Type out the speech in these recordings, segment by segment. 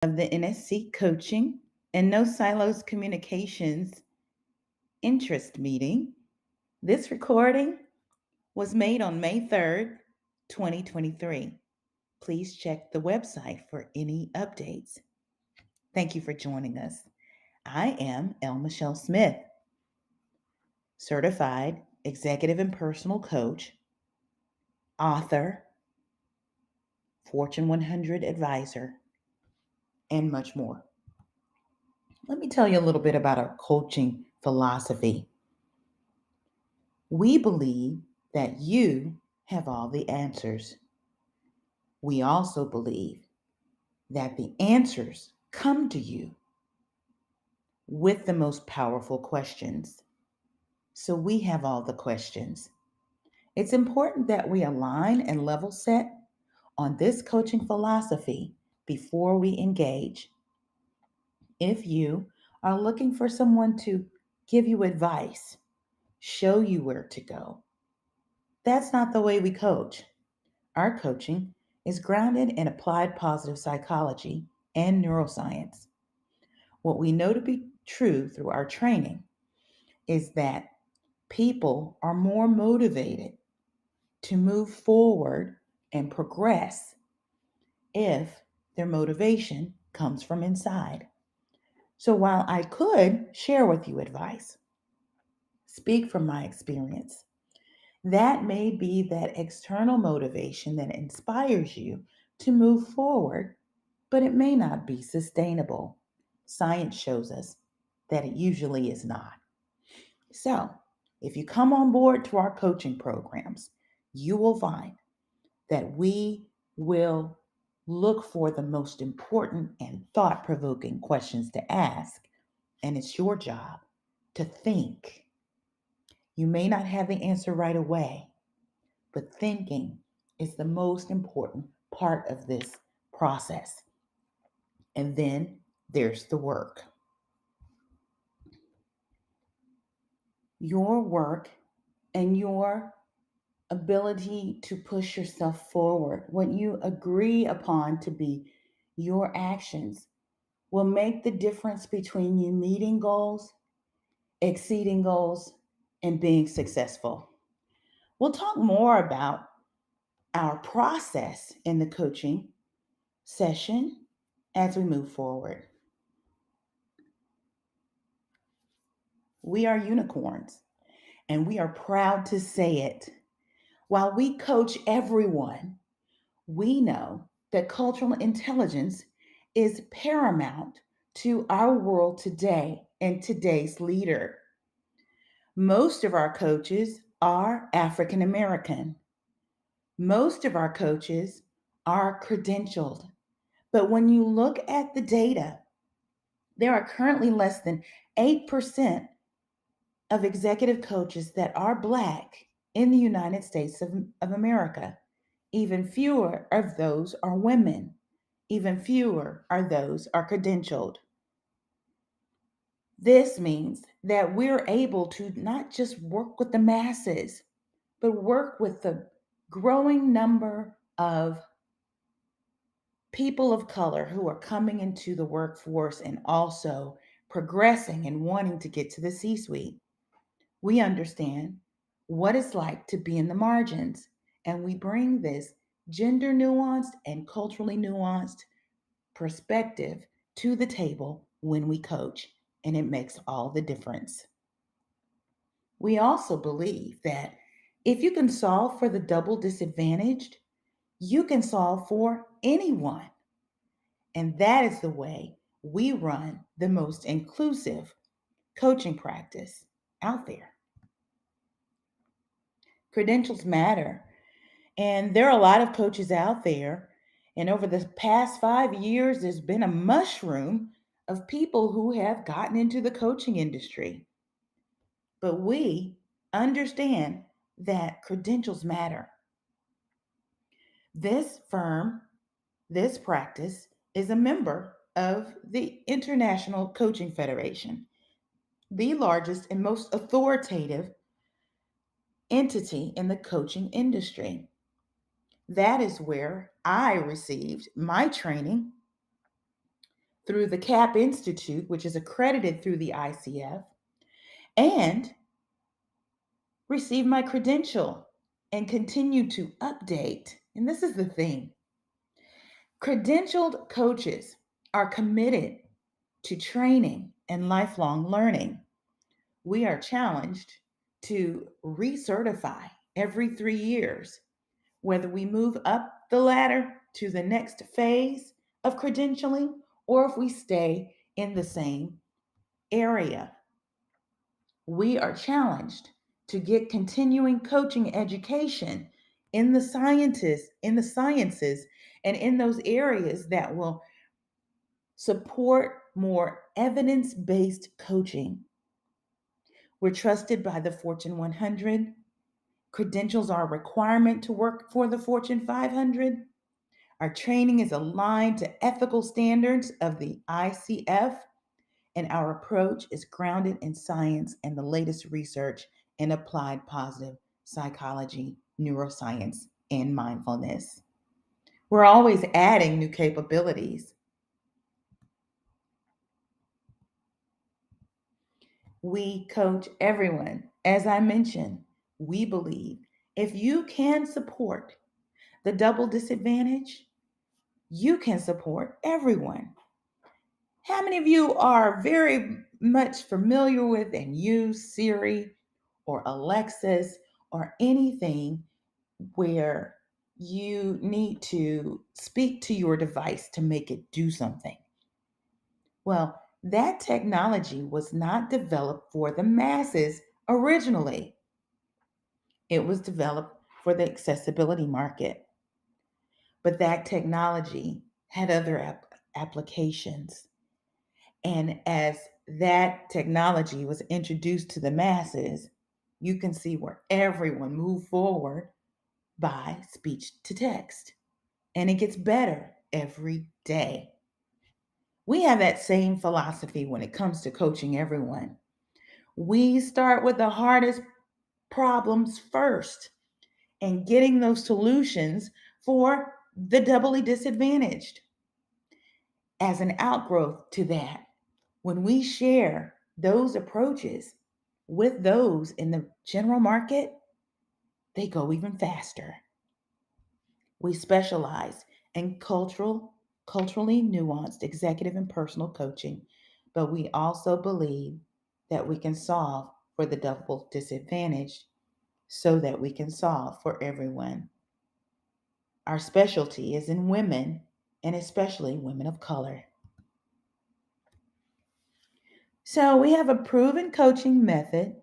of the NSC Coaching and No Silos Communications interest meeting. This recording was made on May 3rd, 2023. Please check the website for any updates. Thank you for joining us. I am L. Michelle Smith, certified executive and personal coach, author, Fortune 100 advisor, and much more. Let me tell you a little bit about our coaching philosophy. We believe that you have all the answers. We also believe that the answers come to you with the most powerful questions. So we have all the questions. It's important that we align and level set on this coaching philosophy before we engage. If you are looking for someone to give you advice, show you where to go, that's not the way we coach. Our coaching is grounded in applied positive psychology and neuroscience. What we know to be true through our training is that people are more motivated to move forward and progress if their motivation comes from inside. So while I could share with you advice, speak from my experience, that may be that external motivation that inspires you to move forward, but it may not be sustainable. Science shows us that it usually is not. So, if you come on board to our coaching programs, you will find that we will look for the most important and thought provoking questions to ask, and it's your job to think. You may not have the answer right away, but thinking is the most important part of this process. And then there's the work. Your work and your ability to push yourself forward, what you agree upon to be your actions, will make the difference between you meeting goals, exceeding goals, and being successful. We'll talk more about our process in the coaching session as we move forward. We are unicorns, and we are proud to say it. While we coach everyone, we know that cultural intelligence is paramount to our world today and today's leader. Most of our coaches are African American. Most of our coaches are credentialed. But when you look at the data, there are currently less than 8% of executive coaches that are Black in the United States of America. Even fewer of those are women. Even fewer are those are credentialed. This means that we're able to not just work with the masses, but work with the growing number of people of color who are coming into the workforce and also progressing and wanting to get to the C suite. We understand what it's like to be in the margins, and we bring this gender nuanced and culturally nuanced perspective to the table when we coach, and it makes all the difference. We also believe that if you can solve for the double disadvantaged, you can solve for anyone. And that is the way we run the most inclusive coaching practice out there. Credentials matter. And there are a lot of coaches out there. And over the past 5 years, there's been a mushroom of people who have gotten into the coaching industry. But we understand that credentials matter. This firm, this practice, is a member of the International Coaching Federation, the largest and most authoritative entity in the coaching industry. That is where I received my training through the CAP Institute, which is accredited through the ICF, and receive my credential and continue to update. And this is the thing: credentialed coaches are committed to training and lifelong learning. We are challenged to recertify every 3 years, whether we move up the ladder to the next phase of credentialing or if we stay in the same area. We are challenged to get continuing coaching education in the sciences and in those areas that will support more evidence-based coaching. We're trusted by the Fortune 100. Credentials are a requirement to work for the Fortune 500. Our training is aligned to ethical standards of the ICF, and our approach is grounded in science and the latest research in applied positive psychology, neuroscience, and mindfulness. We're always adding new capabilities. We coach everyone. As I mentioned, we believe if you can support the double disadvantage, you can support everyone. How many of you are very much familiar with and use Siri or Alexis or anything where you need to speak to your device to make it do something? Well, that technology was not developed for the masses originally. It was developed for the accessibility market. But that technology had other applications. And as that technology was introduced to the masses, you can see where everyone moved forward by speech to text. And it gets better every day. We have that same philosophy when it comes to coaching everyone. We start with the hardest problems first and getting those solutions for the doubly disadvantaged. As an outgrowth to that, when we share those approaches with those in the general market, they go even faster. We specialize in culturally nuanced executive and personal coaching, but we also believe that we can solve for the double disadvantaged so that we can solve for everyone. Our specialty is in women and especially women of color. So we have a proven coaching method.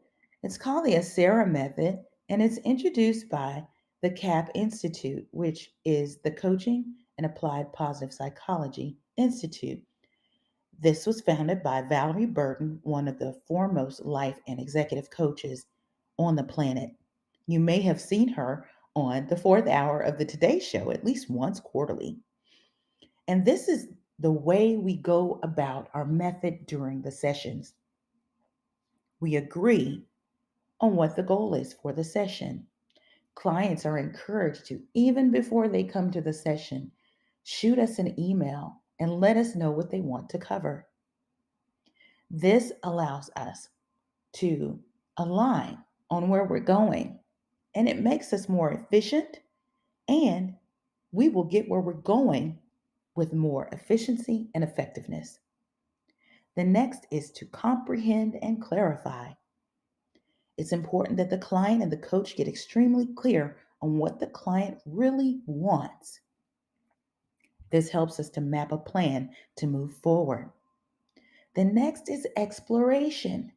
It's called the Acera method, and it's introduced by the CAP Institute, which is the Coaching and Applied Positive Psychology Institute. This was founded by Valerie Burton, one of the foremost life and executive coaches on the planet. You may have seen her on the fourth hour of the Today Show at least once quarterly. And this is the way we go about our method during the sessions. We agree on what the goal is for the session. Clients are encouraged to, even before they come to the session, shoot us an email and let us know what they want to cover. This allows us to align on where we're going, and it makes us more efficient, and we will get where we're going with more efficiency and effectiveness. The next is to comprehend and clarify. It's important that the client and the coach get extremely clear on what the client really wants. This helps us to map a plan to move forward. The next is exploration.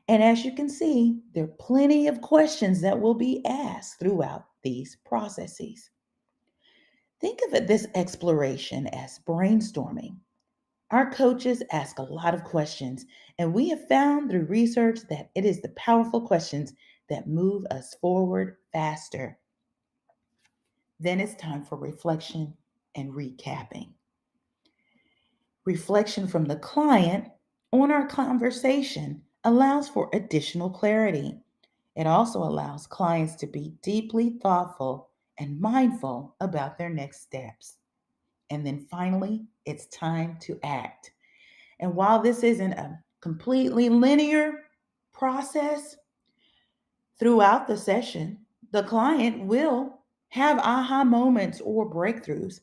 And as you can see, there are plenty of questions that will be asked throughout these processes. Think of this exploration as brainstorming. Our coaches ask a lot of questions, and we have found through research that it is the powerful questions that move us forward faster. Then it's time for reflection and recapping. Reflection from the client on our conversation allows for additional clarity. It also allows clients to be deeply thoughtful and mindful about their next steps. And then finally, it's time to act. And while this isn't a completely linear process, throughout the session, the client will have aha moments or breakthroughs.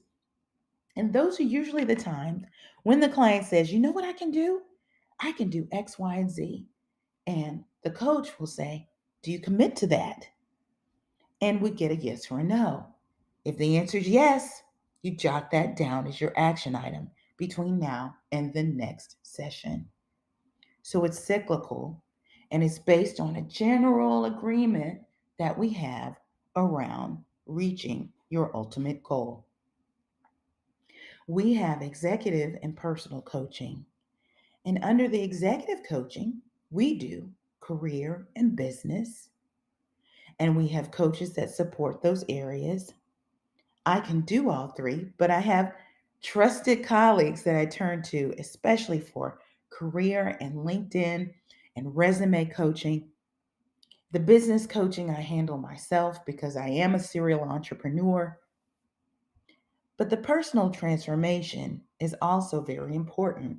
And those are usually the times when the client says, you know what I can do? I can do X, Y, and Z. And the coach will say, do you commit to that? And we get a yes or a no. If the answer is yes, you jot that down as your action item between now and the next session. So it's cyclical and it's based on a general agreement that we have around reaching your ultimate goal. We have executive and personal coaching. And under the executive coaching, we do career and business. And we have coaches that support those areas. I can do all three, but I have trusted colleagues that I turn to, especially for career and LinkedIn and resume coaching. The business coaching I handle myself because I am a serial entrepreneur. But the personal transformation is also very important.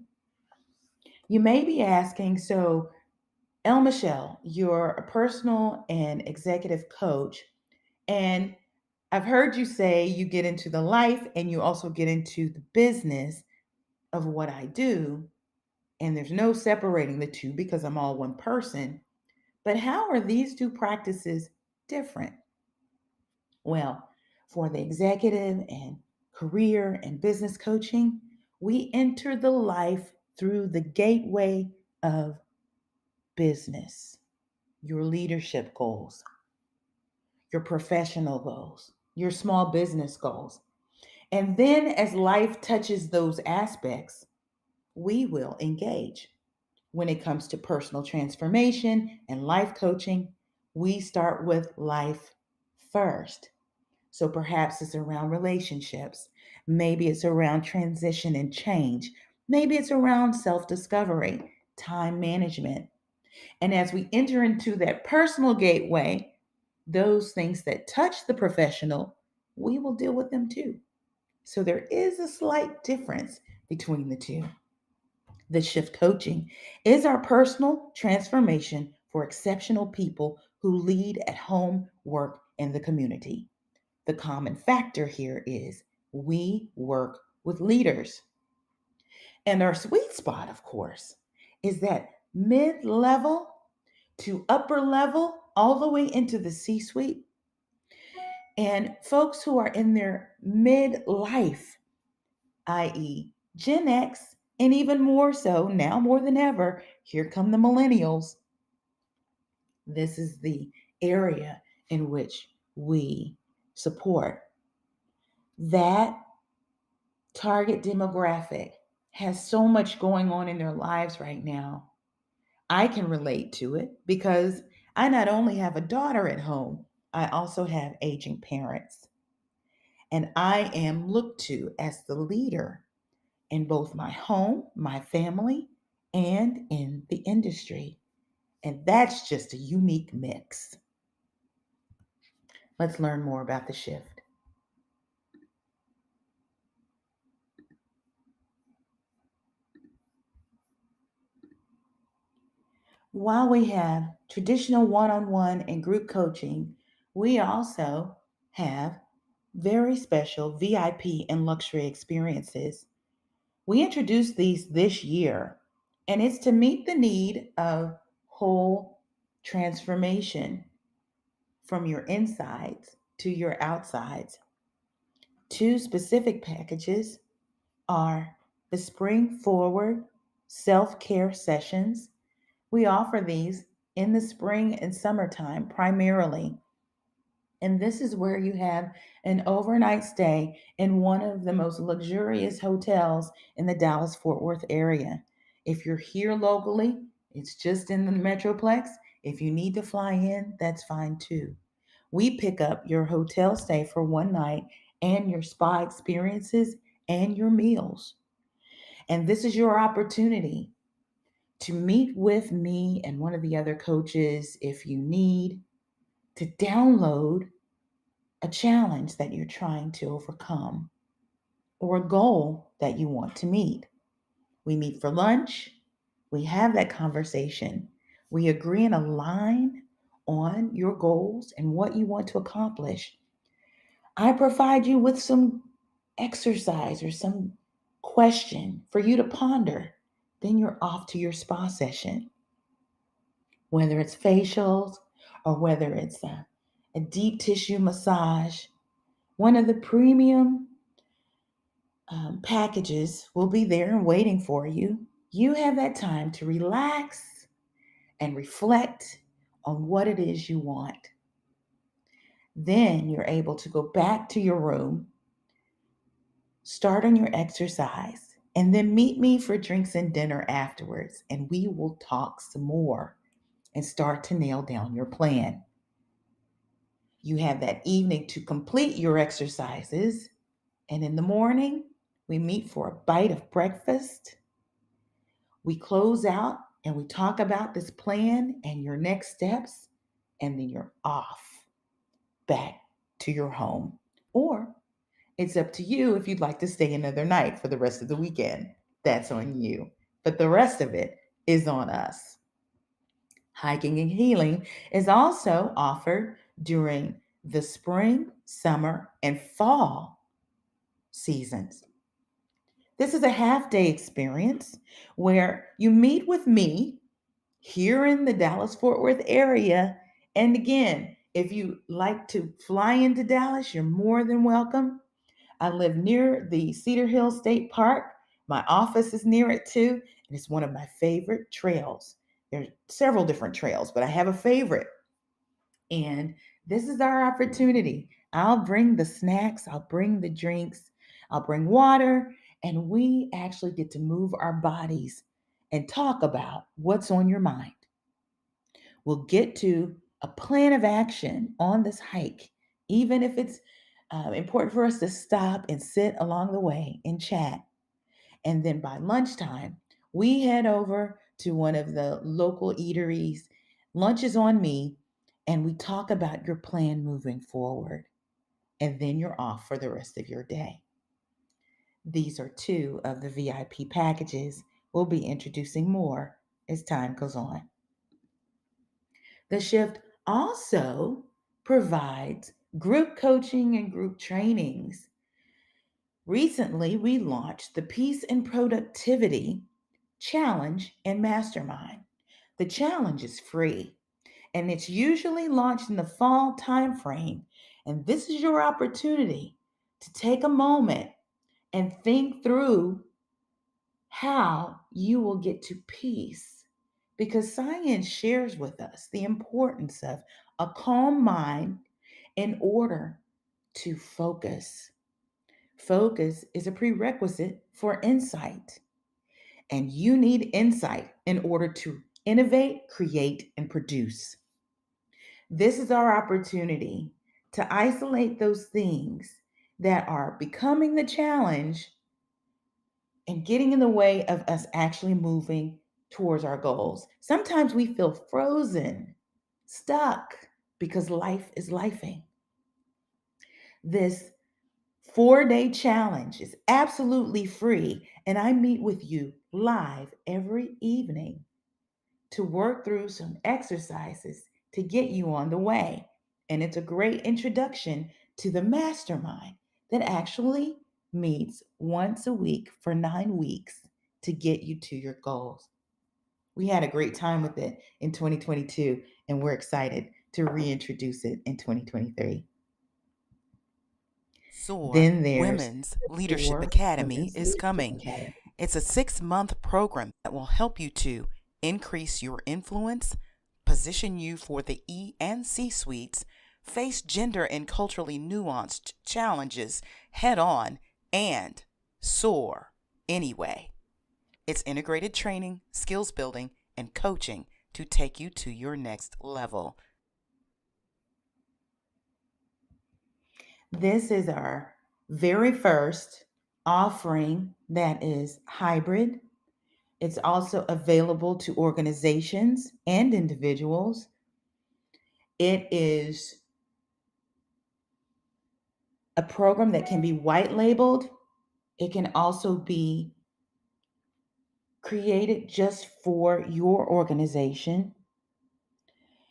You may be asking, so El Michelle, you're a personal and executive coach, and I've heard you say you get into the life and you also get into the business of what I do, and there's no separating the two because I'm all one person. But how are these two practices different? Well, for the executive and career and business coaching, we enter the life through the gateway of business, your leadership goals, your professional goals, your small business goals. And then as life touches those aspects, we will engage. When it comes to personal transformation and life coaching, we start with life first. So perhaps it's around relationships. Maybe it's around transition and change. Maybe it's around self discovery, time management. And as we enter into that personal gateway, those things that touch the professional, we will deal with them too. So there is a slight difference between the two. The shift coaching is our personal transformation for exceptional people who lead at home, work, and the community. The common factor here is we work with leaders. And our sweet spot, of course, is that mid level to upper level, all the way into the C suite. And folks who are in their midlife, i.e., Gen X, and even more so now more than ever, here come the millennials. This is the area in which we support. That target demographic has so much going on in their lives right now. I can relate to it because I not only have a daughter at home, I also have aging parents. And I am looked to as the leader in both my home, my family, and in the industry. And that's just a unique mix. Let's learn more about the shift. While we have traditional one on one and group coaching, we also have very special VIP and luxury experiences. We introduced these this year, and it's to meet the need of whole transformation from your insides to your outsides. Two specific packages are the Spring Forward self care sessions. We offer these in the spring and summertime primarily. And this is where you have an overnight stay in one of the most luxurious hotels in the Dallas Fort Worth area. If you're here locally, it's just in the Metroplex. If you need to fly in, that's fine too. We pick up your hotel stay for one night and your spa experiences and your meals. And this is your opportunity to meet with me and one of the other coaches if you need to download a challenge that you're trying to overcome. or a goal that you want to meet. We meet for lunch, we have that conversation, we agree and align on your goals and what you want to accomplish. I provide you with some exercise or some question for you to ponder. Then you're off to your spa session, whether it's facials or whether it's a deep tissue massage. One of the premium packages will be there and waiting for you. You have that time to relax and reflect on what it is you want. Then you're able to go back to your room, start on your exercise, and then meet me for drinks and dinner afterwards. And we will talk some more and start to nail down your plan. You have that evening to complete your exercises. And in the morning, we meet for a bite of breakfast. We close out and we talk about this plan and your next steps. And then you're off back to your home. Or it's up to you if you'd like to stay another night for the rest of the weekend. That's on you. But the rest of it is on us. Hiking and healing is also offered during the spring, summer, and fall seasons. This is a half day experience where you meet with me here in the Dallas Fort Worth area. And again, if you like to fly into Dallas, you're more than welcome. I live near the Cedar Hill State Park. My office is near it too, and it's one of my favorite trails. There's several different trails, but I have a favorite. And this is our opportunity. I'll bring the snacks, I'll bring the drinks, I'll bring water, and we actually get to move our bodies and talk about what's on your mind. We'll get to a plan of action on this hike, even if it's important for us to stop and sit along the way and chat. And then by lunchtime, we head over to one of the local eateries. Lunch is on me, and we talk about your plan moving forward. And then you're off for the rest of your day. These are two of the VIP packages. We'll be introducing more as time goes on. The shift also provides group coaching and group trainings. Recently, we launched the Peace and Productivity Challenge and Mastermind. The challenge is free and it's usually launched in the fall timeframe. And this is your opportunity to take a moment and think through how you will get to peace. Because science shares with us the importance of a calm mind in order to focus. Focus is a prerequisite for insight, and you need insight in order to innovate, create, and produce. This is our opportunity to isolate those things that are becoming the challenge and getting in the way of us actually moving towards our goals. Sometimes we feel frozen, stuck, because life is lifing. This 4-day challenge is absolutely free, and I meet with you live every evening to work through some exercises to get you on the way. And it's a great introduction to the mastermind that actually meets once a week for 9 weeks to get you to your goals. We had a great time with it in 2022, and we're excited to reintroduce it in 2023. SOAR Then there's Women's the Leadership SOAR Academy Women's is Leadership coming. Academy. It's a 6-month program that will help you to increase your influence, position you for the E and C suites, face gender and culturally nuanced challenges head on, and soar anyway. It's integrated training, skills building, and coaching to take you to your next level. This is our very first offering that is hybrid. It's also available to organizations and individuals. It is a program that can be white labeled. It can also be created just for your organization.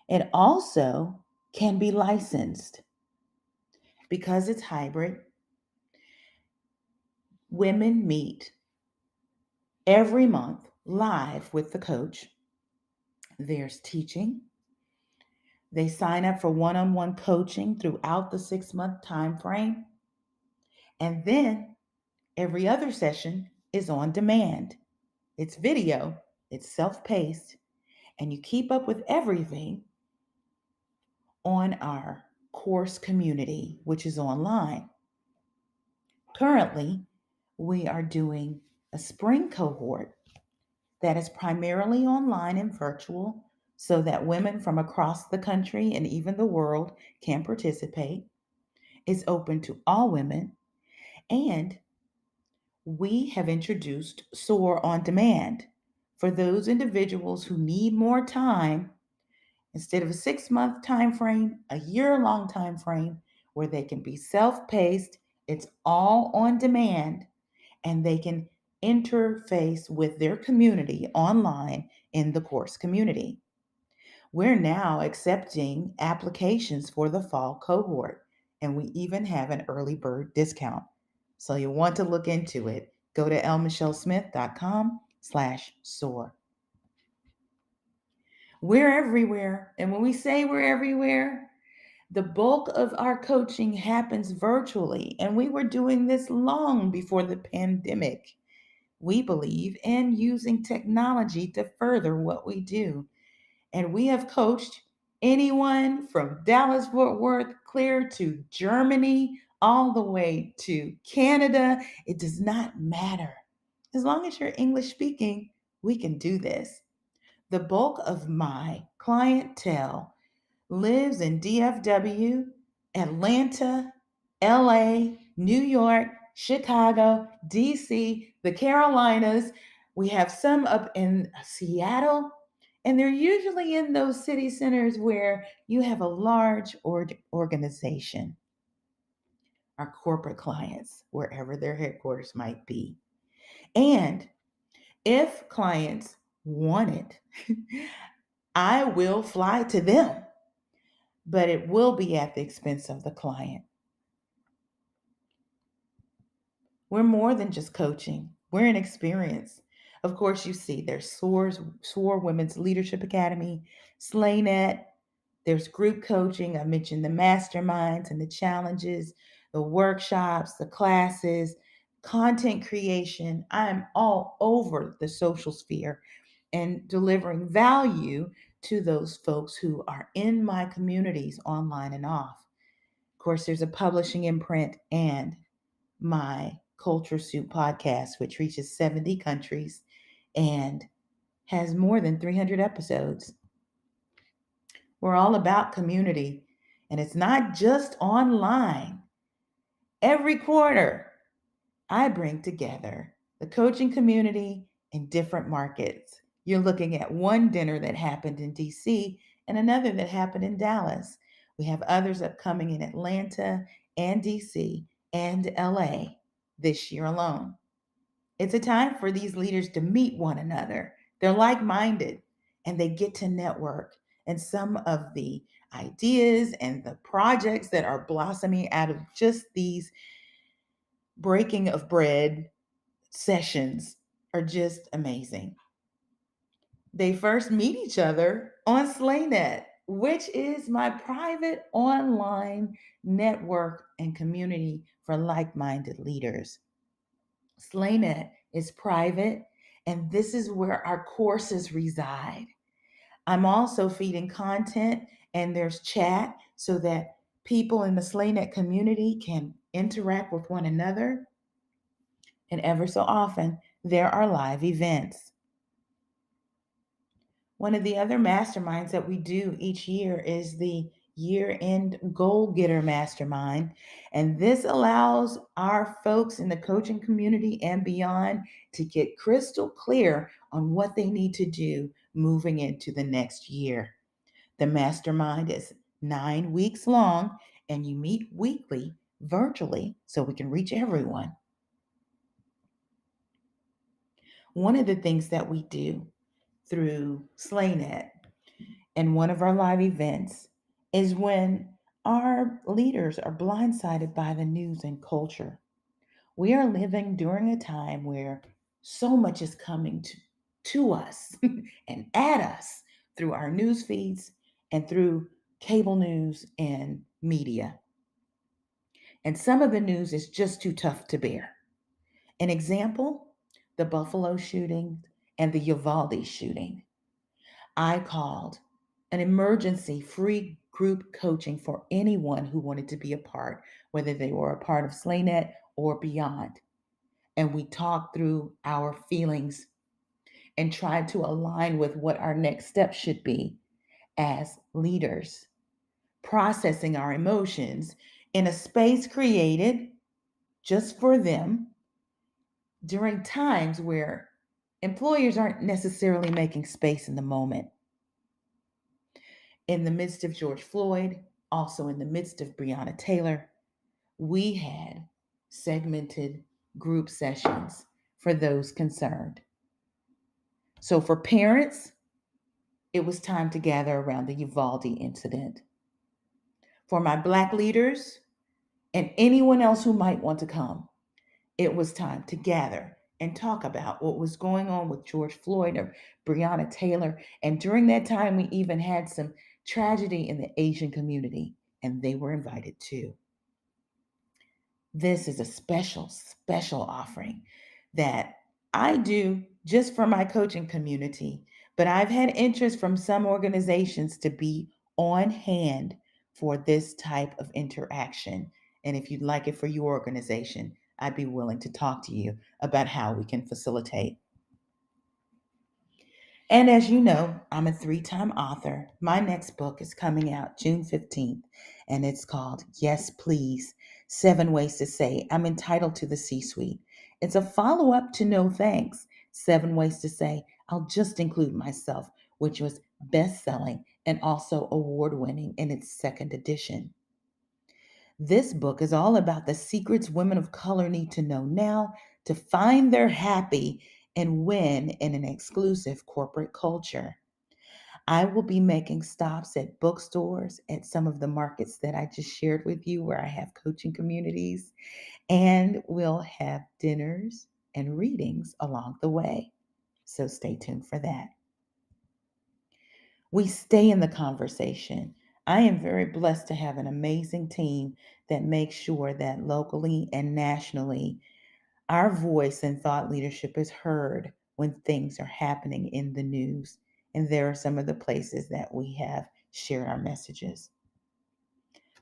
It also can be licensed. Because it's hybrid, women meet every month live with the coach. There's teaching. They sign up for one-on-one coaching throughout the 6-month time frame. And then every other session is on demand. It's video, it's self-paced, and you keep up with everything on our course community, which is online. Currently, we are doing a spring cohort that is primarily online and virtual so that women from across the country and even the world can participate. It's open to all women, and we have introduced SOAR on demand for those individuals who need more time. Instead of a 6-month time frame, a year-long time frame where they can be self-paced. It's all on demand, and they can interface with their community online in the course community. We're now accepting applications for the fall cohort, and we even have an early bird discount. So you want to look into it. Go to lmichellesmith.com/soar. We're everywhere. And when we say we're everywhere, the bulk of our coaching happens virtually. And we were doing this long before the pandemic. We believe in using technology to further what we do. And we have coached anyone from Dallas, Fort Worth, clear to Germany, all the way to Canada. It does not matter. As long as you're English speaking, we can do this. The bulk of my clientele lives in DFW, Atlanta, LA, New York, Chicago, DC, the Carolinas. We have some up in Seattle, and they're usually in those city centers where you have a large organization, our corporate clients, wherever their headquarters might be. And if clients want it, I will fly to them, but it will be at the expense of the client. We're more than just coaching. We're an experience. Of course, you see there's SOAR Women's Leadership Academy, SlayNet, there's group coaching. I mentioned the masterminds and the challenges, the workshops, the classes, content creation. I'm all over the social sphere and delivering value to those folks who are in my communities online and off. Of course, there's a publishing imprint and my Culture Soup podcast, which reaches 70 countries and has more than 300 episodes. We're all about community, and it's not just online. Every quarter, I bring together the coaching community in different markets. You're looking at one dinner that happened in DC and another that happened in Dallas. We have others upcoming in Atlanta and DC and LA this year alone. It's a time for these leaders to meet one another. They're like minded and they get to network. And some of the ideas and the projects that are blossoming out of just these breaking of bread sessions are just amazing. They first meet each other on SlayNet, which is my private online network and community for like minded leaders. SlayNet is private, and this is where our courses reside. I'm also feeding content, and there's chat so that people in the SlayNet community can interact with one another. And ever so often, there are live events. One of the other masterminds that we do each year is the year end goal getter mastermind. And this allows our folks in the coaching community and beyond to get crystal clear on what they need to do moving into the next year. The mastermind is 9 weeks long, and you meet weekly virtually so we can reach everyone. One of the things that we do through SlayNet and one of our live events is when our leaders are blindsided by the news and culture. We are living during a time where so much is coming to us and at us through our news feeds and through cable news and media. And some of the news is just too tough to bear. An example, the Buffalo shooting and the Uvalde shooting. I called an emergency free group coaching for anyone who wanted to be a part, whether they were a part of SlayNet or beyond. And we talked through our feelings and tried to align with what our next step should be as leaders, processing our emotions in a space created just for them during times where employers aren't necessarily making space in the moment. In the midst of George Floyd, also in the midst of Breonna Taylor, we had segmented group sessions for those concerned. So for parents, it was time to gather around the Uvalde incident. For my Black leaders and anyone else who might want to come, it was time to gather and talk about what was going on with George Floyd or Breonna Taylor. And during that time, we even had some tragedy in the Asian community, and they were invited too. This is a special, special offering that I do just for my coaching community, but I've had interest from some organizations to be on hand for this type of interaction. And if you'd like it for your organization, I'd be willing to talk to you about how we can facilitate. And as you know, I'm a 3-time author. My next book is coming out June 15th, and it's called Yes, Please 7 Ways to Say I'm Entitled to the C Suite. It's a follow up to No Thanks 7 Ways to Say I'll Just Include Myself, which was best selling and also award winning in its second edition. This book is all about the secrets women of color need to know now to find their happy and win in an exclusive corporate culture. I will be making stops at bookstores, at some of the markets that I just shared with you where I have coaching communities, and we'll have dinners and readings along the way. So stay tuned for that. We stay in the conversation. I am very blessed to have an amazing team that makes sure that locally and nationally, our voice and thought leadership is heard when things are happening in the news. And there are some of the places that we have shared our messages.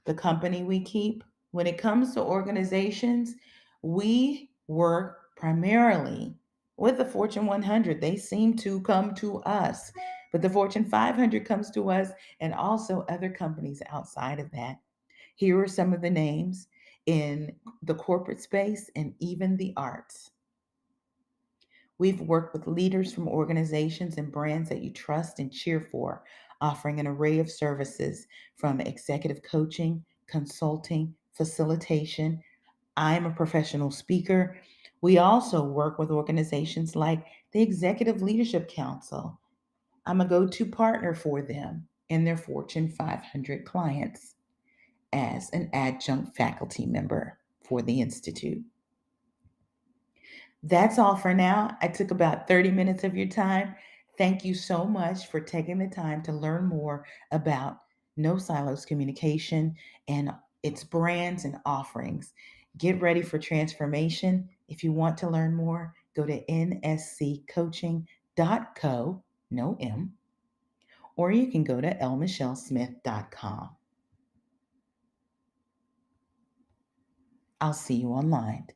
The company we keep, when it comes to organizations, we work primarily with the Fortune 100. They seem to come to us, but the Fortune 500 comes to us and also other companies outside of that. Here are some of the names in the corporate space and even the arts. We've worked with leaders from organizations and brands that you trust and cheer for, offering an array of services from executive coaching, consulting, facilitation. I'm a professional speaker. We also work with organizations like the Executive Leadership Council. I'm a go to partner for them and their Fortune 500 clients as an adjunct faculty member for the Institute. That's all for now. I took about 30 minutes of your time. Thank you so much for taking the time to learn more about No Silos Communication and its brands and offerings. Get ready for transformation. If you want to learn more, go to nsccoaching.co, no M, or you can go to lmichellesmith.com. I'll see you online.